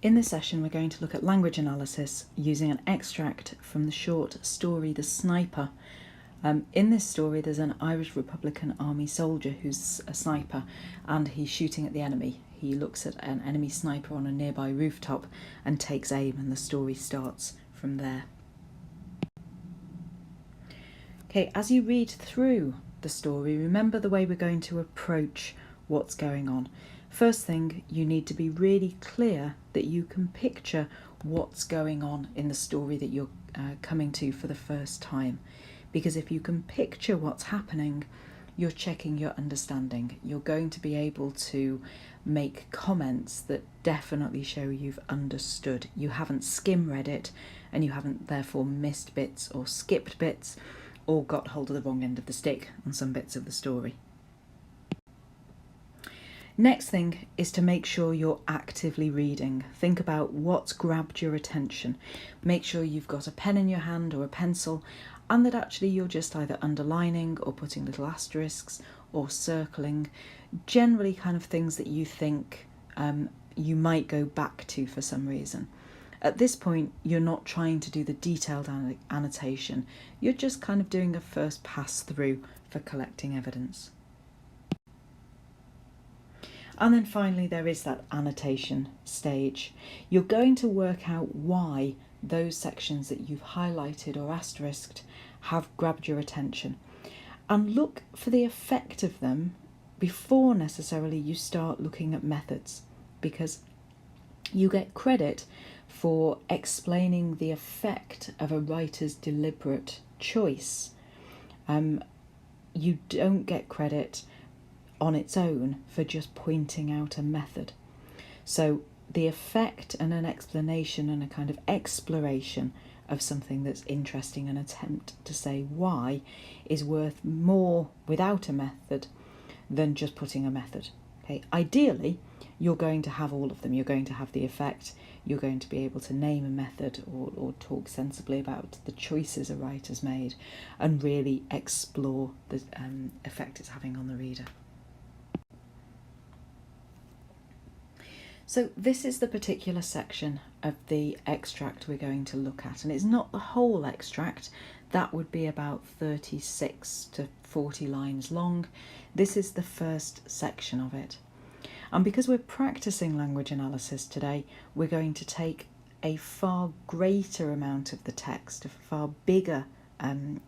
In this session, we're going to look at language analysis using an extract from the short story The Sniper. In this story, there's an Irish Republican Army soldier who's a sniper and he's shooting at the enemy. He looks at an enemy sniper on a nearby rooftop and takes aim, and the story starts from there. Okay, as you read through the story, remember the way we're going to approach what's going on. First thing, you need to be really clear that you can picture what's going on in the story that you're coming to for the first time. Because if you can picture what's happening, you're checking your understanding. You're going to be able to make comments that definitely show you've understood. You haven't skim read it, and you haven't therefore missed bits or skipped bits or got hold of the wrong end of the stick on some bits of the story. Next thing is to make sure you're actively reading. Think about what's grabbed your attention. Make sure you've got a pen in your hand or a pencil, and that actually you're just either underlining or putting little asterisks or circling, generally kind of things that you think you might go back to for some reason. At this point, you're not trying to do the detailed annotation. You're just kind of doing a first pass through for collecting evidence. And then finally, there is that annotation stage. You're going to work out why those sections that you've highlighted or asterisked have grabbed your attention, and look for the effect of them before necessarily you start looking at methods, because you get credit for explaining the effect of a writer's deliberate choice. You don't get credit on its own for just pointing out a method. So the effect and an explanation and a kind of exploration of something that's interesting, an attempt to say why, is worth more without a method than just putting a method. Okay, ideally, you're going to have all of them. You're going to have the effect, you're going to be able to name a method or talk sensibly about the choices a writer's made and really explore the effect it's having on the reader. So this is the particular section of the extract we're going to look at, and it's not the whole extract. That would be about 36 to 40 lines long. This is the first section of it. And because we're practicing language analysis today, we're going to take a far greater amount of the text, a far bigger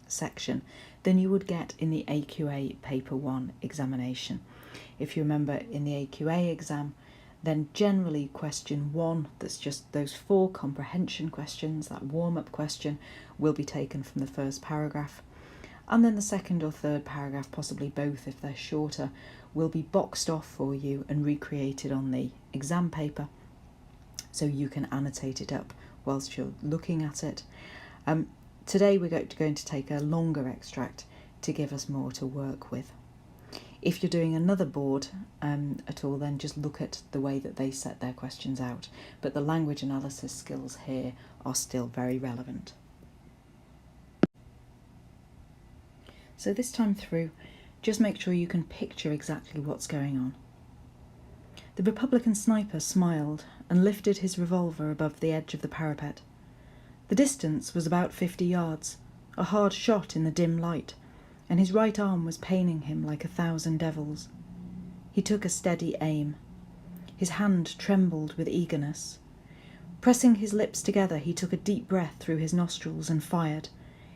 section than you would get in the AQA Paper 1 examination. If you remember, in the AQA exam, then generally question 1, that's just those 4 comprehension questions, that warm-up question, will be taken from the first paragraph. And then the second or third paragraph, possibly both if they're shorter, will be boxed off for you and recreated on the exam paper, so you can annotate it up whilst you're looking at it. Today we're going to take a longer extract to give us more to work with. If you're doing another board at all, then just look at the way that they set their questions out. But the language analysis skills here are still very relevant. So this time through, just make sure you can picture exactly what's going on. The Republican sniper smiled and lifted his revolver above the edge of the parapet. The distance was about 50 yards, a hard shot in the dim light, and his right arm was paining him like 1,000 devils. He took a steady aim. His hand trembled with eagerness. Pressing his lips together, he took a deep breath through his nostrils and fired.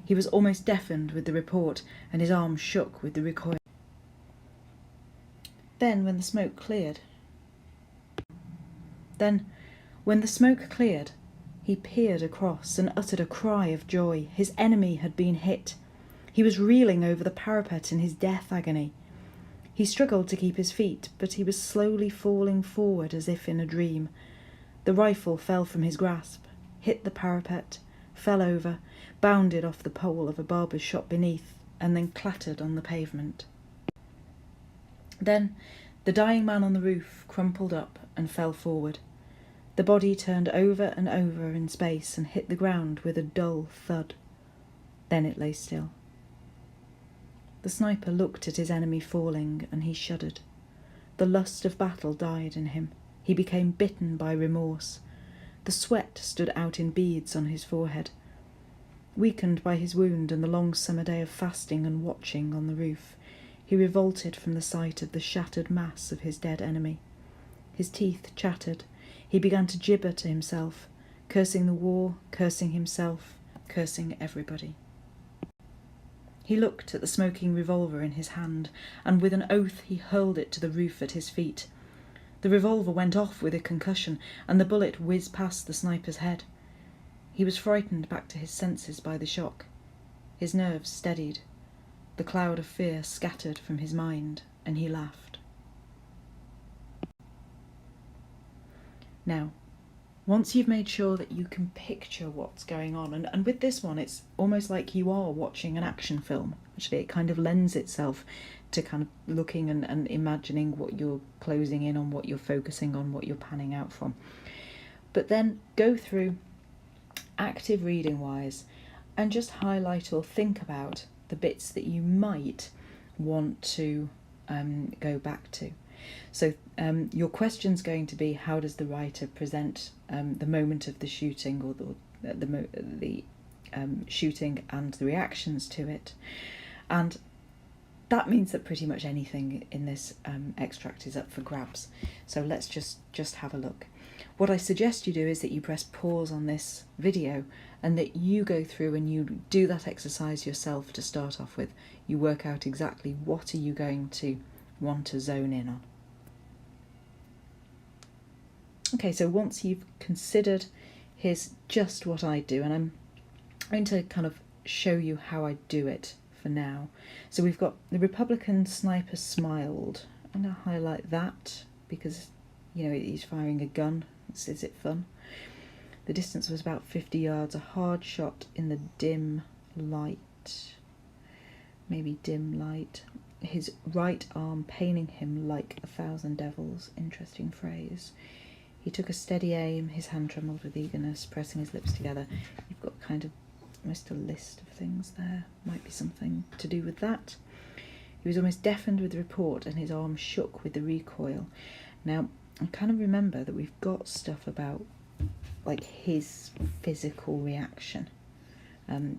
He was almost deafened with the report, and his arm shook with the recoil. Then, when the smoke cleared, he peered across and uttered a cry of joy. His enemy had been hit. He was reeling over the parapet in his death agony. He struggled to keep his feet, but he was slowly falling forward as if in a dream. The rifle fell from his grasp, hit the parapet, fell over, bounded off the pole of a barber's shop beneath, and then clattered on the pavement. Then the dying man on the roof crumpled up and fell forward. The body turned over and over in space and hit the ground with a dull thud. Then it lay still. The sniper looked at his enemy falling, and he shuddered. The lust of battle died in him. He became bitten by remorse. The sweat stood out in beads on his forehead. Weakened by his wound and the long summer day of fasting and watching on the roof, he revolted from the sight of the shattered mass of his dead enemy. His teeth chattered. He began to gibber to himself, cursing the war, cursing himself, cursing everybody. He looked at the smoking revolver in his hand, and with an oath he hurled it to the roof at his feet. The revolver went off with a concussion, and the bullet whizzed past the sniper's head. He was frightened back to his senses by the shock. His nerves steadied. The cloud of fear scattered from his mind, and he laughed. Now, once you've made sure that you can picture what's going on, and with this one it's almost like you are watching an action film. Actually, it kind of lends itself to kind of looking and imagining what you're closing in on, what you're focusing on, what you're panning out from. But then go through, active reading wise, and just highlight or think about the bits that you might want to go back to. So your question's going to be, how does the writer present the moment of the shooting, or the shooting and the reactions to it? And that means that pretty much anything in this extract is up for grabs. So let's just have a look. What I suggest you do is that you press pause on this video and that you go through and you do that exercise yourself to start off with. You work out exactly what are you going to want to zone in on. Okay, so once you've considered, here's just what I do, and I'm going to kind of show you how I do it for now. So we've got the Republican sniper smiled. I'm going to highlight that because, you know, he's firing a gun. Is it fun? The distance was about 50 yards, a hard shot in the dim light. Maybe dim light. His right arm paining him like 1,000 devils. Interesting phrase. He took a steady aim, his hand trembled with eagerness, pressing his lips together. You've got kind of almost a list of things there. Might be something to do with that. He was almost deafened with the report and his arm shook with the recoil. Now, I kind of remember that we've got stuff about like his physical reaction,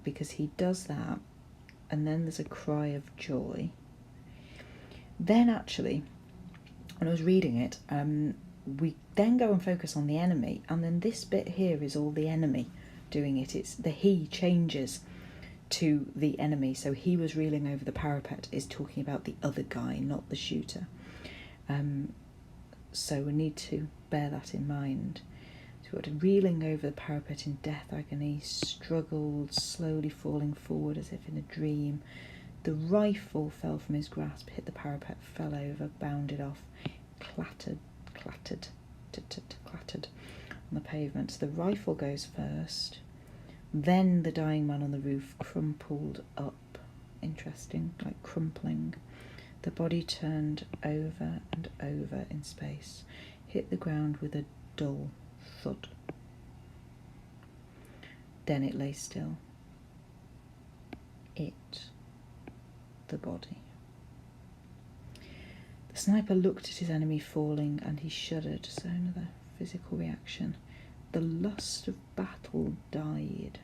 because he does that and then there's a cry of joy. Then actually, when I was reading it, we then go and focus on the enemy, and then this bit here is all the enemy doing it. It's the he changes to the enemy. So he was reeling over the parapet is talking about the other guy, not the shooter. So we need to bear that in mind. So we've got reeling over the parapet in death agony, struggled, slowly falling forward as if in a dream. The rifle fell from his grasp, hit the parapet, fell over, bounded off, clattered on the pavement. So the rifle goes first, then the dying man on the roof crumpled up. Interesting, like crumpling. The body turned over and over in space, hit the ground with a dull thud. Then it lay still. The body. The sniper looked at his enemy falling and he shuddered, so another physical reaction. The lust of battle died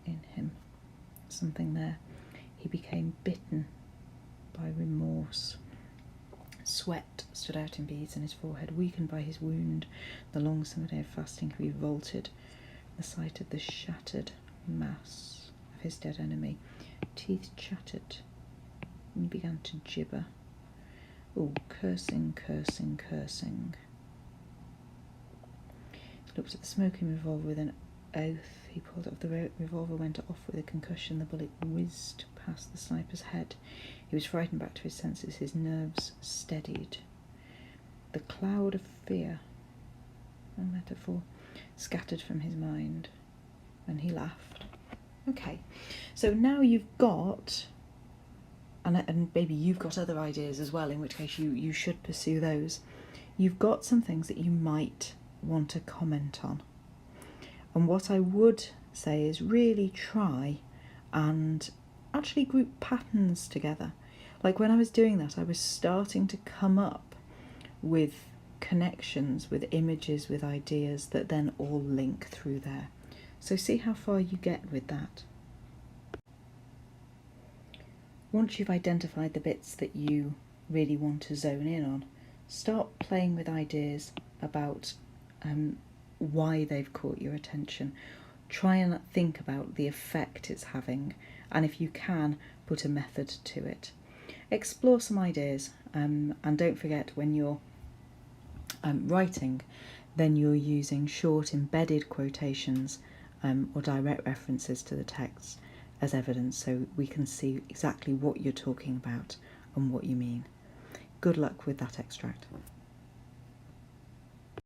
in him. Something there. He became bitten by remorse. Sweat stood out in beads on his forehead, weakened by his wound. The long summer day of fasting, he revolted at the sight of the shattered mass of his dead enemy. Teeth chattered. He began to gibber. Oh, cursing. He looked at the smoking revolver with an oath. He pulled up the revolver, went off with a concussion. The bullet whizzed past the sniper's head. He was frightened back to his senses. His nerves steadied. The cloud of fear, a metaphor, scattered from his mind, and he laughed. Okay, so now you've got, and maybe you've got other ideas as well, in which case you should pursue those. You've got some things that you might want to comment on. And what I would say is really try and actually group patterns together. Like when I was doing that, I was starting to come up with connections with images, with ideas that then all link through there. So see how far you get with that. Once you've identified the bits that you really want to zone in on, start playing with ideas about why they've caught your attention. Try and think about the effect it's having, and if you can, put a method to it. Explore some ideas, and don't forget, when you're writing, then you're using short embedded quotations or direct references to the text as evidence, so we can see exactly what you're talking about and what you mean. Good luck with that extract.